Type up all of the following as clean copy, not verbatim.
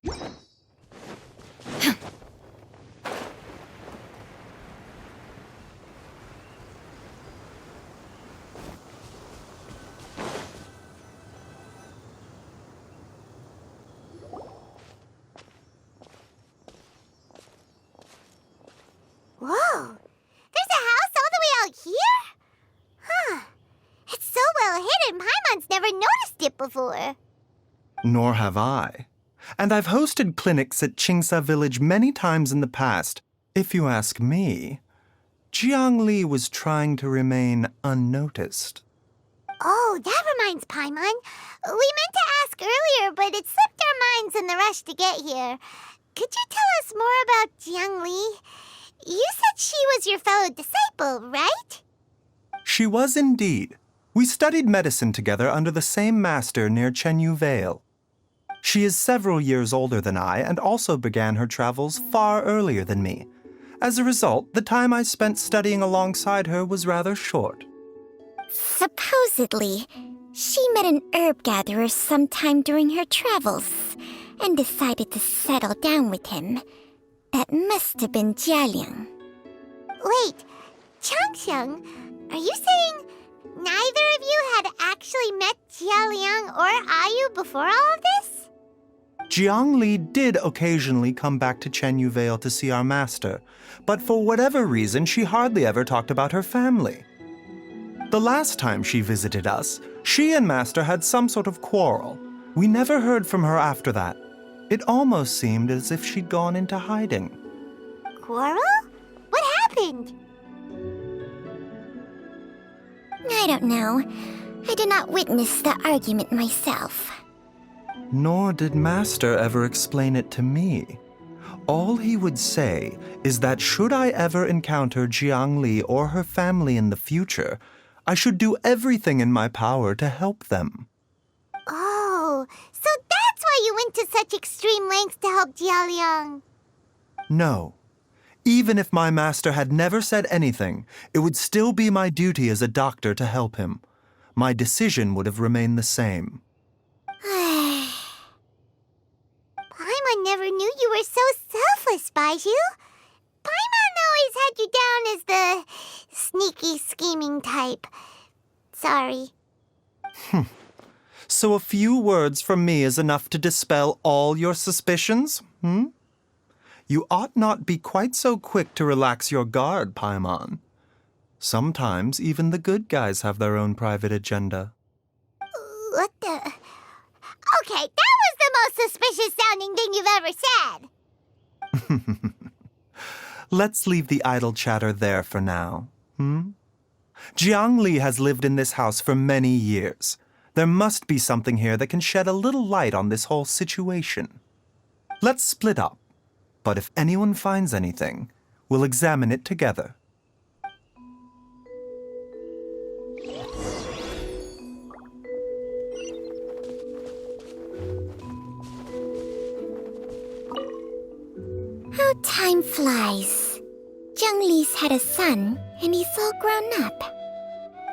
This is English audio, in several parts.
Whoa! There's a house all the way out here? Huh. It's so well hidden, Paimon's never noticed it before. Nor have I. And I've hosted clinics at Qingsa Village many times in the past. If you ask me, Jiangli was trying to remain unnoticed. Oh, that reminds Paimon. We meant to ask earlier, but it slipped our minds in the rush to get here. Could you tell us more about Jiangli? You said she was your fellow disciple, right? She was indeed. We studied medicine together under the same master near Chenyu Vale. She is several years older than I and also began her travels far earlier than me. As a result, the time I spent studying alongside her was rather short. Supposedly, she met an herb gatherer sometime during her travels and decided to settle down with him. That must have been Jialiang. Wait, Changxiang, are you saying neither of you had actually met Jialiang or Ayu before all of this? Jiangli did occasionally come back to Chenyu Vale to see our master, but for whatever reason, she hardly ever talked about her family. The last time she visited us, she and master had some sort of quarrel. We never heard from her after that. It almost seemed as if she'd gone into hiding. Quarrel? What happened? I don't know. I did not witness the argument myself. Nor did master ever explain it to me. All he would say is that should I ever encounter Jiangli or her family in the future, I should do everything in my power to help them. Oh, so that's why you went to such extreme lengths to help Jialiang. No. Even if my master had never said anything, it would still be my duty as a doctor to help him. My decision would have remained the same. Paimon never knew you were so selfless, Baiju. Paimon always had you down as the sneaky, scheming type. Sorry. So a few words from me is enough to dispel all your suspicions, You ought not be quite so quick to relax your guard, Paimon. Sometimes even the good guys have their own private agenda. What the... Okay, that was the most suspicious-sounding thing you've ever said. Let's leave the idle chatter there for now, Jiangli has lived in this house for many years. There must be something here that can shed a little light on this whole situation. Let's split up, but if anyone finds anything, we'll examine it together. How time flies. Jiangli's had a son, and he's all grown up.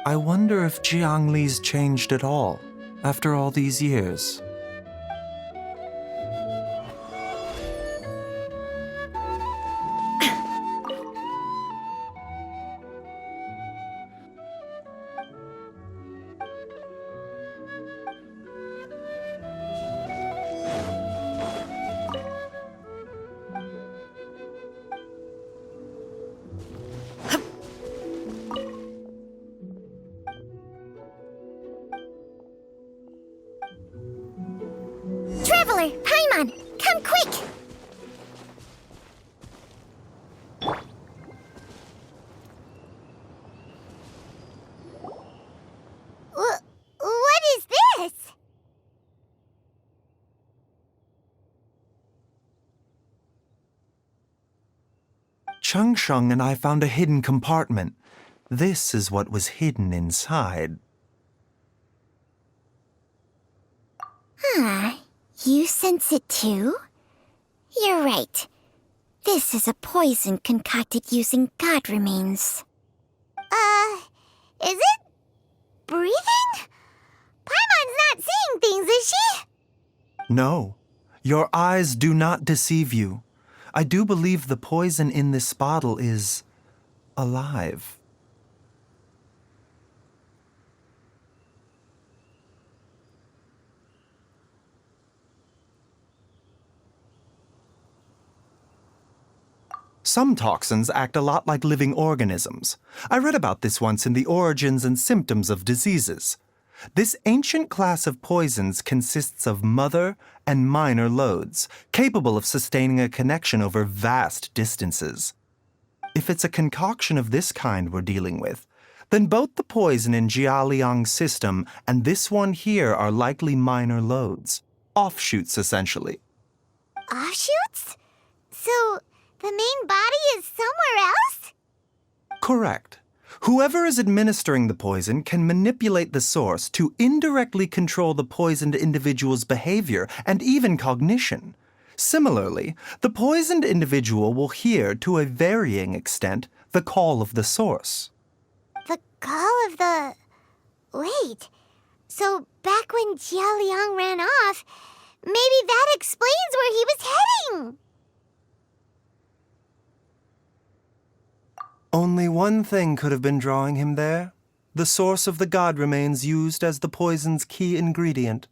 I wonder if Jiangli's changed at all after all these years. Traveler, Paimon, come quick! What is this? Changsheng and I found a hidden compartment. This is what was hidden inside. You sense it too? You're right. This is a poison concocted using god remains. Is it breathing? Paimon's not seeing things, is she? No, Your eyes do not deceive you. I do believe the poison in this bottle is alive. Some toxins act a lot like living organisms. I read about this once in The Origins and Symptoms of Diseases. This ancient class of poisons consists of mother and minor loads, capable of sustaining a connection over vast distances. If it's a concoction of this kind we're dealing with, then both the poison in Jialiang's system and this one here are likely minor loads. Offshoots, essentially. Offshoots? So, the main body is somewhere else? Correct. Whoever is administering the poison can manipulate the source to indirectly control the poisoned individual's behavior and even cognition. Similarly, the poisoned individual will hear, to a varying extent, the call of the source. The call of the... Wait. So, back when Jialiang ran off, maybe that explains where he was heading! Only one thing could have been drawing him there. The source of the god remains used as the poison's key ingredient,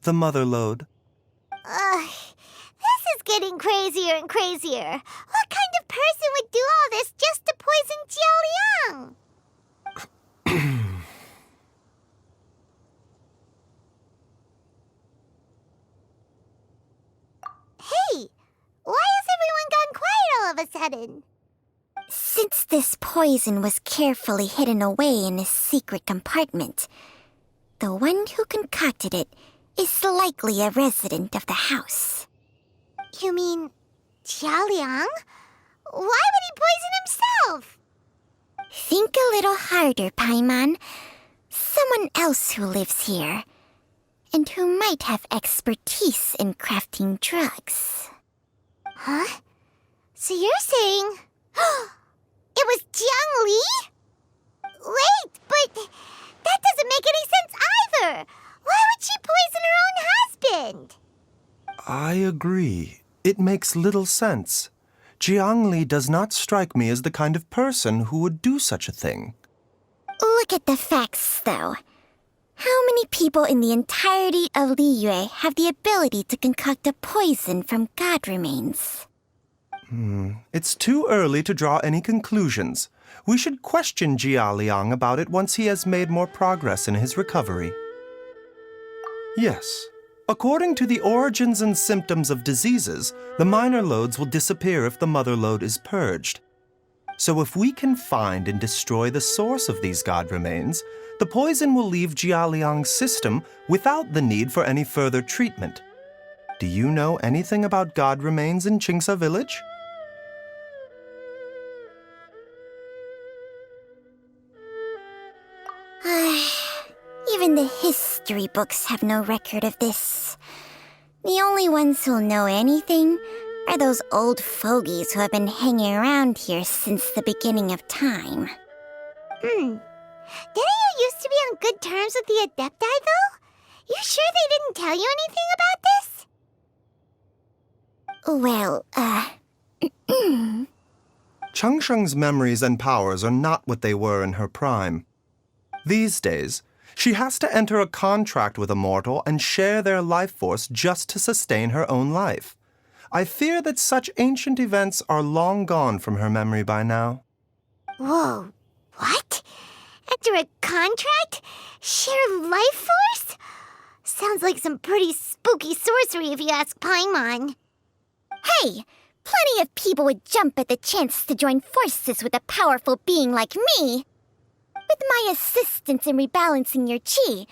the mother lode. This is getting crazier and crazier. What kind of person would do all this just to poison Jialiang? Hey, why has everyone gone quiet all of a sudden? Since this poison was carefully hidden away in a secret compartment, the one who concocted it is likely a resident of the house. You mean Jialiang? Why would he poison himself? Think a little harder, Paimon. Someone else who lives here, and who might have expertise in crafting drugs. Huh? So you're saying... It was Jiang Li? Wait, but that doesn't make any sense either. Why would she poison her own husband? I agree. It makes little sense. Jiang Li does not strike me as the kind of person who would do such a thing. Look at the facts, though. How many people in the entirety of Liyue have the ability to concoct a poison from god remains? It's too early to draw any conclusions. We should question Jia Liang about it once he has made more progress in his recovery. Yes. According to the origins and symptoms of diseases, the minor loads will disappear if the mother load is purged. So if we can find and destroy the source of these god remains, the poison will leave Jia Liang's system without the need for any further treatment. Do you know anything about god remains in Qingsa village? Even the history books have no record of this. The only ones who'll know anything are those old fogies who have been hanging around here since the beginning of time. Didn't you used to be on good terms with the Adepti, though? You sure they didn't tell you anything about this? Well, Changsheng's memories and powers are not what they were in her prime. These days, she has to enter a contract with a mortal and share their life force just to sustain her own life. I fear that such ancient events are long gone from her memory by now. Whoa, what? Enter a contract? Share life force? Sounds like some pretty spooky sorcery if you ask Paimon. hey! Plenty of people would jump at the chance to join forces with a powerful being like me. With my assistance in rebalancing your chi,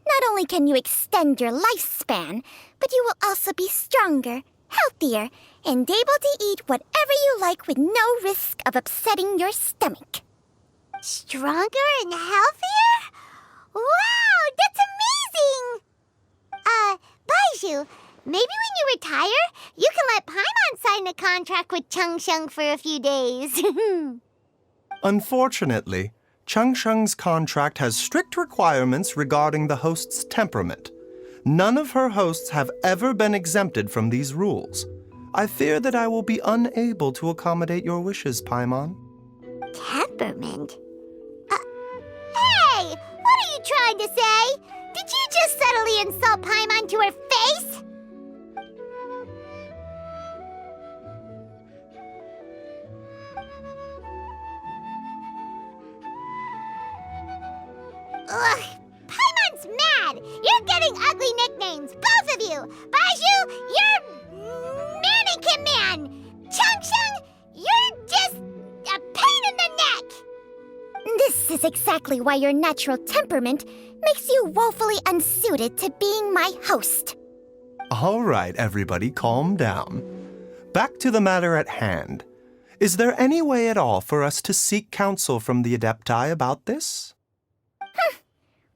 not only can you extend your lifespan, but you will also be stronger, healthier, and able to eat whatever you like with no risk of upsetting your stomach. Stronger and healthier? Wow, that's amazing! Baiju, maybe when you retire, you can let Paimon sign a contract with Changsheng for a few days. Unfortunately, Changsheng's contract has strict requirements regarding the host's temperament. None of her hosts have ever been exempted from these rules. I fear that I will be unable to accommodate your wishes, Paimon. Temperament? Hey! What are you trying to say? Did you just subtly insult Paimon to her face? Ugh! Paimon's mad! You're getting ugly nicknames, both of you! Baiju, you're Mannequin Man! Chung, you're just a pain in the neck! This is exactly why your natural temperament makes you woefully unsuited to being my host. All right, everybody, calm down. Back to the matter at hand. Is there any way at all for us to seek counsel from the Adepti about this?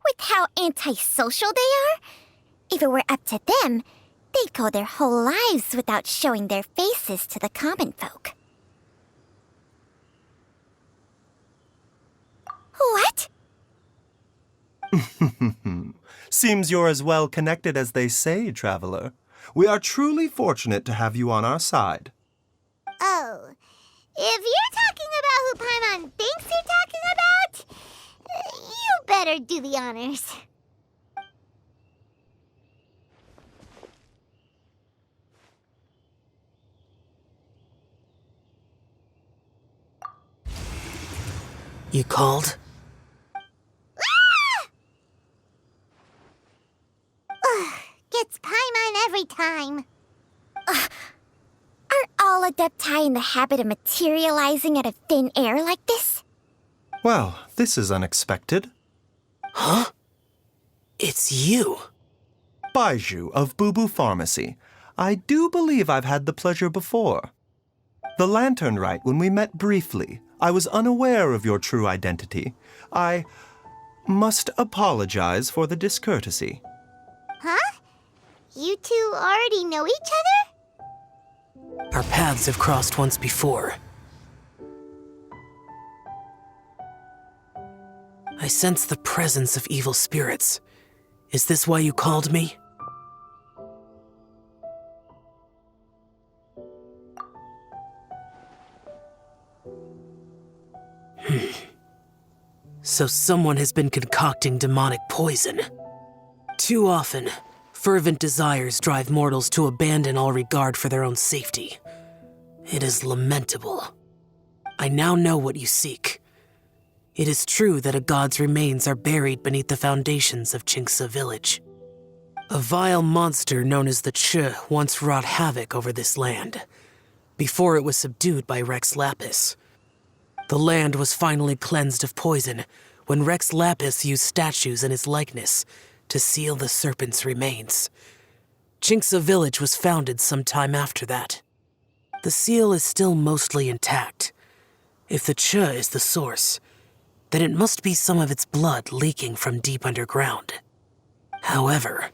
With how antisocial they are, if it were up to them, they'd go their whole lives without showing their faces to the common folk. What? Seems you're as well connected as they say, traveler. We are truly fortunate to have you on our side. Oh, if you're talking about who Paimon thinks you're talking about, you better do the honors. You called? Gets Paimon every time. Are all Adepti in the habit of materializing out of thin air like this? Well, this is unexpected. Huh? It's you. Baiju of Boo Boo Pharmacy. I do believe I've had the pleasure before. The Lantern Rite, when we met briefly, I was unaware of your true identity. I must apologize for the discourtesy. Huh? You two already know each other? Our paths have crossed once before. I sense the presence of evil spirits. Is this why you called me? So someone has been concocting demonic poison. Too often, fervent desires drive mortals to abandon all regard for their own safety. It is lamentable. I now know what you seek. It is true that a god's remains are buried beneath the foundations of Chinxa village. A vile monster known as the Ch once wrought havoc over this land, before it was subdued by Rex Lapis. The land was finally cleansed of poison when Rex Lapis used statues in his likeness to seal the serpent's remains. Chinxa village was founded some time after that. The seal is still mostly intact. If the Ch is the source, then it must be some of its blood leaking from deep underground. However,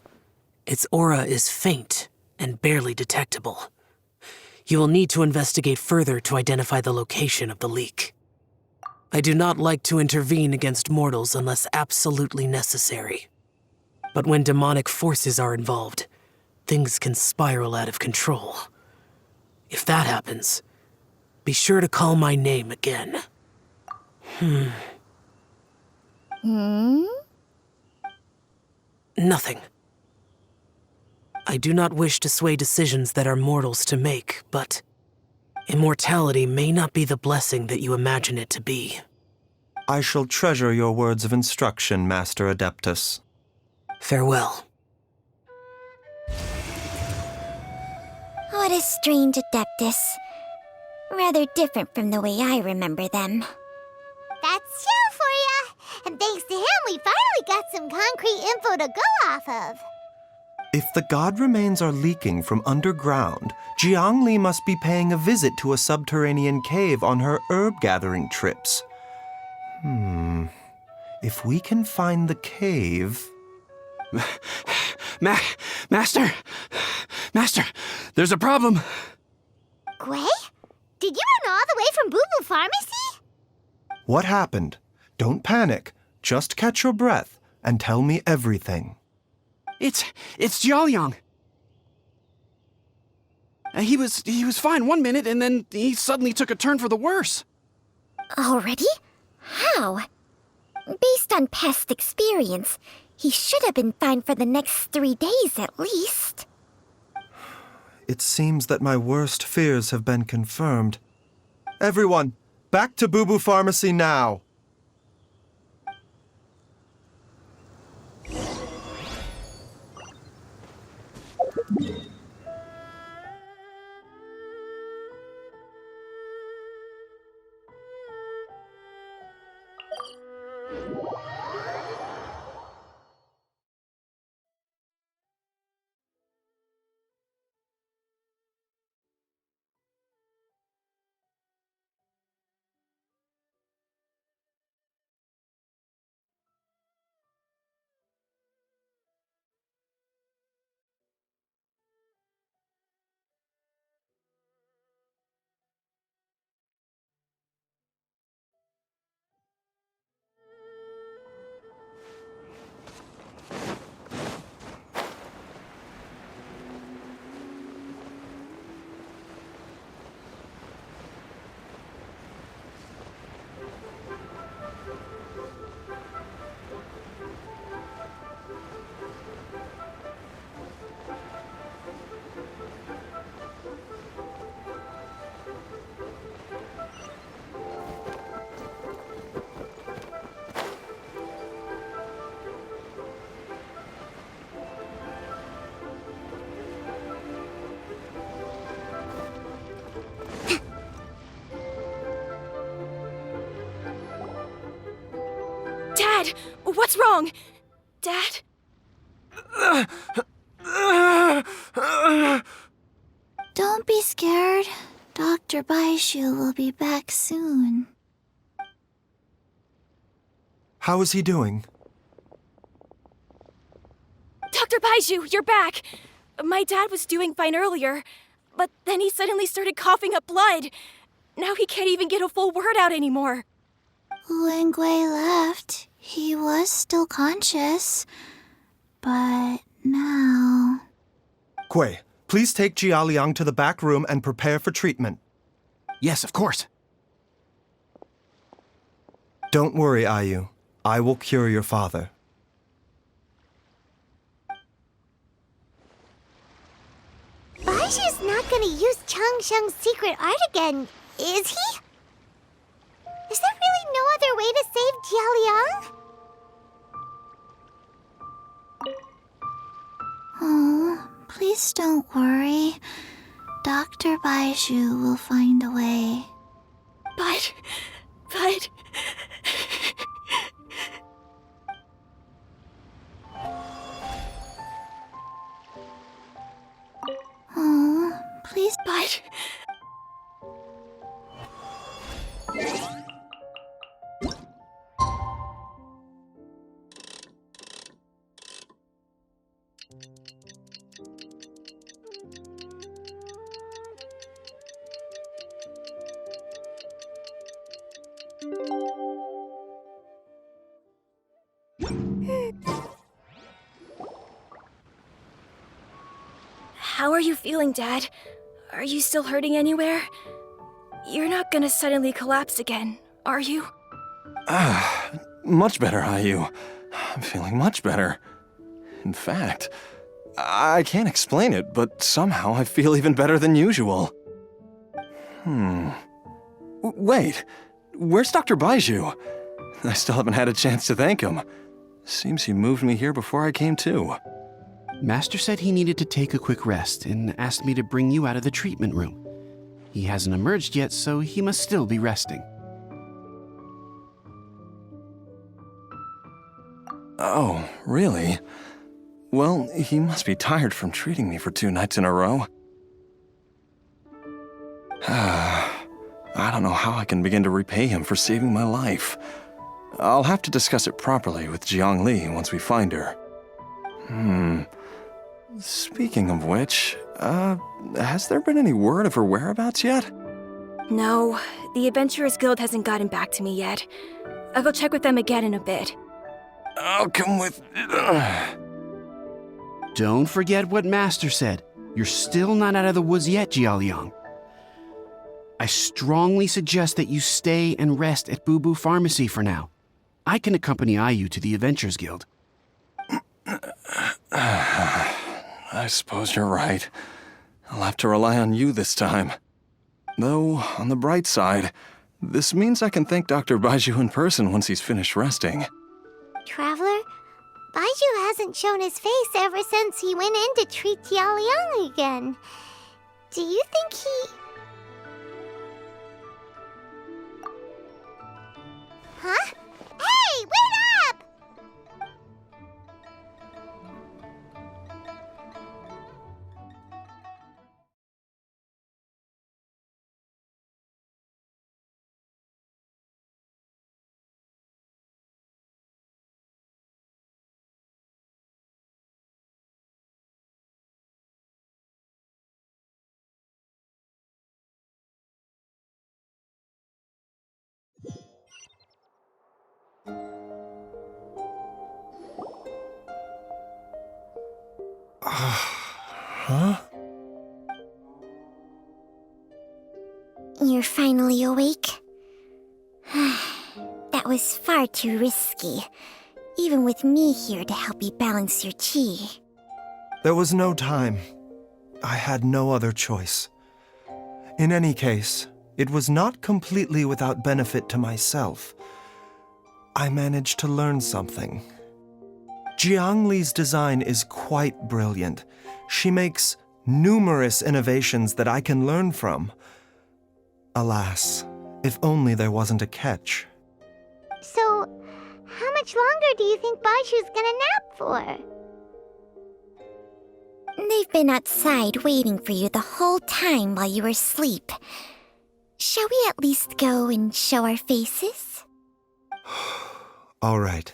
its aura is faint and barely detectable. You will need to investigate further to identify the location of the leak. I do not like to intervene against mortals unless absolutely necessary. But when demonic forces are involved, things can spiral out of control. If that happens, be sure to call my name again. Nothing. I do not wish to sway decisions that are mortals to make, but immortality may not be the blessing that you imagine it to be. I shall treasure your words of instruction, Master Adeptus. Farewell. What a strange Adeptus. Rather different from the way I remember them. That's Shell for ya! And thanks to him, we finally got some concrete info to go off of. If the god remains are leaking from underground, Jiangli must be paying a visit to a subterranean cave on her herb-gathering trips. If we can find the cave... Master! Master! There's a problem! Gray? Did you run all the way from Boo Boo Pharmacy? What happened? Don't panic. Just catch your breath and tell me everything. It's Jiaoliang. He was fine one minute, and then he suddenly took a turn for the worse. Already? How? Based on past experience, he should have been fine for the next 3 days at least. It seems that my worst fears have been confirmed. Everyone, back to Boo Boo Pharmacy now! Dad, what's wrong? Dad? Don't be scared. Dr. Baishu will be back soon. How is he doing? Dr. Baishu, you're back! My dad was doing fine earlier, but then he suddenly started coughing up blood. Now he can't even get a full word out anymore. When Gui left, he was still conscious. But now... Gui, please take Jiaoliang to the back room and prepare for treatment. Yes, of course. Don't worry, Ayu. I will cure your father. Baishu's not gonna use Changsheng's secret art again, is he? Is there really no other way to save Jiaoliang? Oh, please don't worry. Dr. Baishu will find a way. But... Oh, please... But... How are you feeling, Dad? Are you still hurting anywhere? You're not gonna suddenly collapse again, are you? Much better, Ayu. I'm feeling much better. In fact, I can't explain it, but somehow I feel even better than usual. Wait, where's Dr. Baishu? I still haven't had a chance to thank him. Seems he moved me here before I came to. Master said he needed to take a quick rest and asked me to bring you out of the treatment room. He hasn't emerged yet, so he must still be resting. Oh, really? Well, he must be tired from treating me for 2 nights in a row. I don't know how I can begin to repay him for saving my life. I'll have to discuss it properly with Jiangli once we find her. Speaking of which, has there been any word of her whereabouts yet? No, the Adventurers Guild hasn't gotten back to me yet. I'll go check with them again in a bit. I'll come with... Don't forget what Master said. You're still not out of the woods yet, Jialiang. I strongly suggest that you stay and rest at Boo Boo Pharmacy for now. I can accompany Ayu to the Adventures Guild. I suppose you're right. I'll have to rely on you this time. Though, on the bright side, this means I can thank Dr. Baiju in person once he's finished resting. Traveler, Baiju hasn't shown his face ever since he went in to treat Jialiang again. Do you think he... Huh? Hey, wait up! Huh? You're finally awake? That was far too risky, even with me here to help you balance your chi. There was no time. I had no other choice. In any case, it was not completely without benefit to myself. I managed to learn something. Jiang Li's design is quite brilliant. She makes numerous innovations that I can learn from. Alas, if only there wasn't a catch. So, how much longer do you think Baiju's gonna nap for? They've been outside waiting for you the whole time while you were asleep. Shall we at least go and show our faces? All right.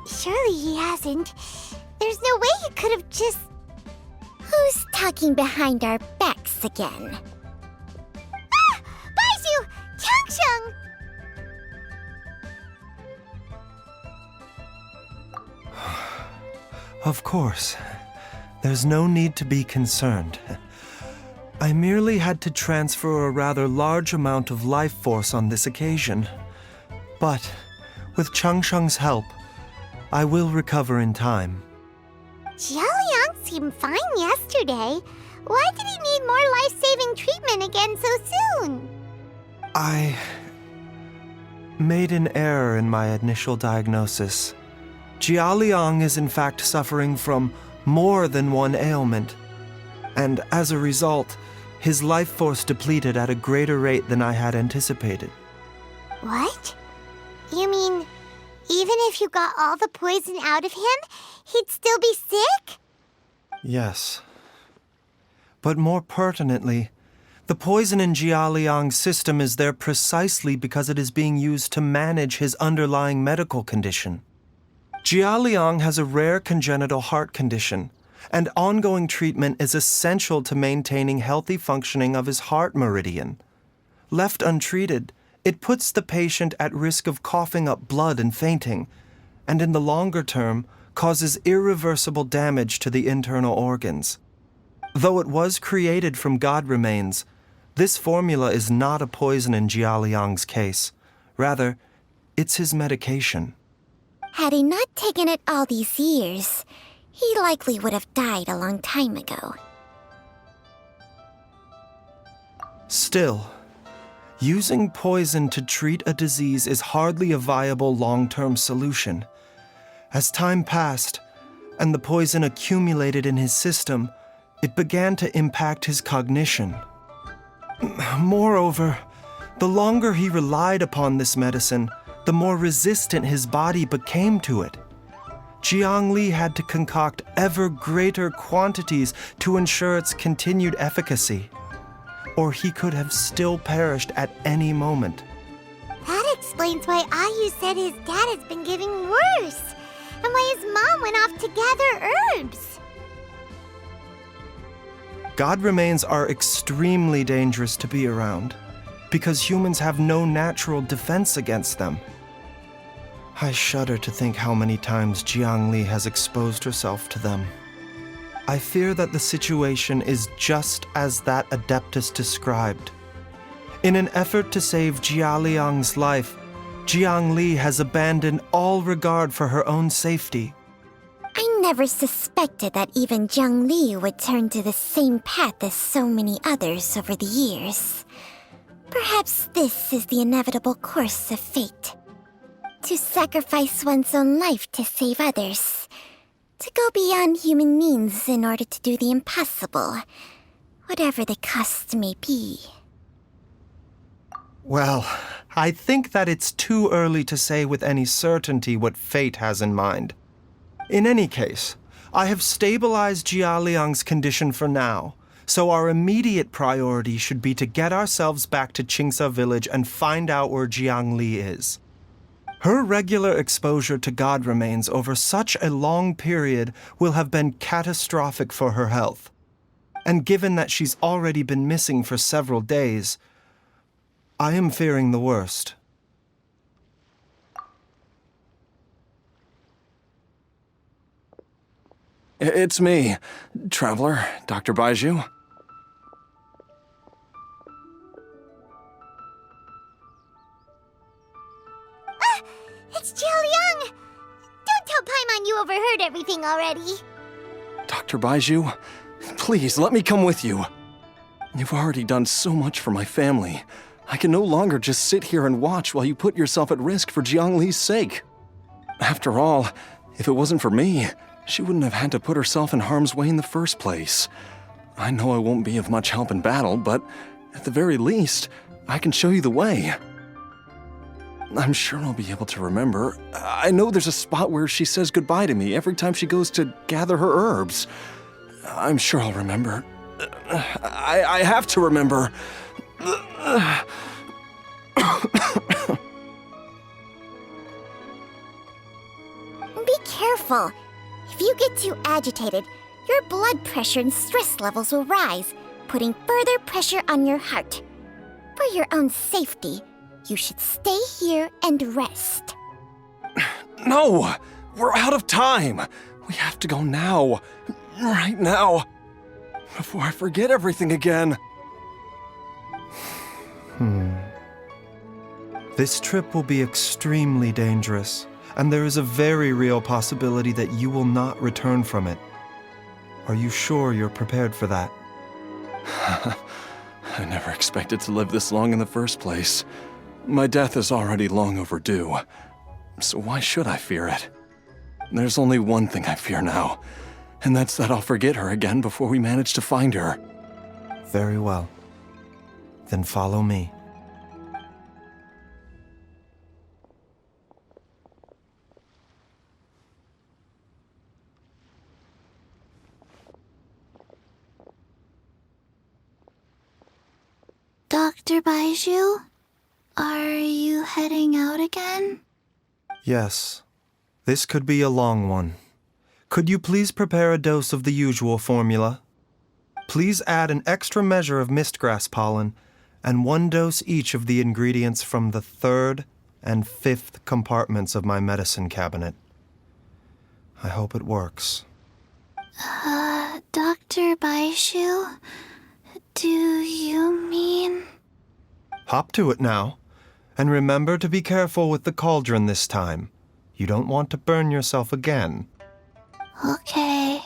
Surely he hasn't. There's no way he could have just... Who's talking behind our backs again? Ah! Baiju! Changsheng! Of course. There's no need to be concerned. I merely had to transfer a rather large amount of life force on this occasion. But, with Changsheng's help, I will recover in time. Jialiang seemed fine yesterday. Why did he need more life-saving treatment again so soon? I made an error in my initial diagnosis. Jialiang is in fact suffering from more than one ailment. And as a result, his life force depleted at a greater rate than I had anticipated. What? You mean, even if you got all the poison out of him, he'd still be sick? Yes. But more pertinently, the poison in Jialiang's system is there precisely because it is being used to manage his underlying medical condition. Jialiang has a rare congenital heart condition, and ongoing treatment is essential to maintaining healthy functioning of his heart meridian. Left untreated, it puts the patient at risk of coughing up blood and fainting, and in the longer term, causes irreversible damage to the internal organs. Though it was created from god remains, this formula is not a poison in Jialiang's case. Rather, it's his medication. Had he not taken it all these years, he likely would have died a long time ago. Still, using poison to treat a disease is hardly a viable long-term solution. As time passed, and the poison accumulated in his system, it began to impact his cognition. Moreover, the longer he relied upon this medicine, the more resistant his body became to it. Jiang Li had to concoct ever greater quantities to ensure its continued efficacy, or he could have still perished at any moment. That explains why Ayu said his dad has been getting worse, and why his mom went off to gather herbs. God remains are extremely dangerous to be around, because humans have no natural defense against them. I shudder to think how many times Jiang Li has exposed herself to them. I fear that the situation is just as that Adeptus described. In an effort to save Jialiang's life, Jiang Li has abandoned all regard for her own safety. I never suspected that even Jiang Li would turn to the same path as so many others over the years. Perhaps this is the inevitable course of fate. To sacrifice one's own life to save others. To go beyond human means in order to do the impossible, whatever the cost may be. Well, I think that it's too early to say with any certainty what fate has in mind. In any case, I have stabilized Jialiang's condition for now, so our immediate priority should be to get ourselves back to Qingsa village and find out where Jiang Li is. Her regular exposure to god remains over such a long period will have been catastrophic for her health. And given that she's already been missing for several days, I am fearing the worst. It's me, Traveler, Dr. Baiju. It's Jialiang! Don't tell Paimon you overheard everything already. Dr. Baiju, please let me come with you. You've already done so much for my family. I can no longer just sit here and watch while you put yourself at risk for Jiang Li's sake. After all, if it wasn't for me, she wouldn't have had to put herself in harm's way in the first place. I know I won't be of much help in battle, but at the very least, I can show you the way. I'm sure I'll be able to remember. I know there's a spot where she says goodbye to me every time she goes to gather her herbs. I'm sure I'll remember. I have to remember. Be careful. If you get too agitated, your blood pressure and stress levels will rise, putting further pressure on your heart. For your own safety, you should stay here and rest. No! We're out of time! We have to go now. Right now. Before I forget everything again. This trip will be extremely dangerous, and there is a very real possibility that you will not return from it. Are you sure you're prepared for that? I never expected to live this long in the first place. My death is already long overdue, so why should I fear it? There's only one thing I fear now, and that's that I'll forget her again before we manage to find her. Very well. Then follow me. Dr. Baiju? Are you heading out again? Yes. This could be a long one. Could you please prepare a dose of the usual formula? Please add an extra measure of mistgrass pollen and 1 dose each of the ingredients from the 3rd and 5th compartments of my medicine cabinet. I hope it works. Dr. Baishu? Do you mean... Hop to it now. And remember to be careful with the cauldron this time. You don't want to burn yourself again. Okay.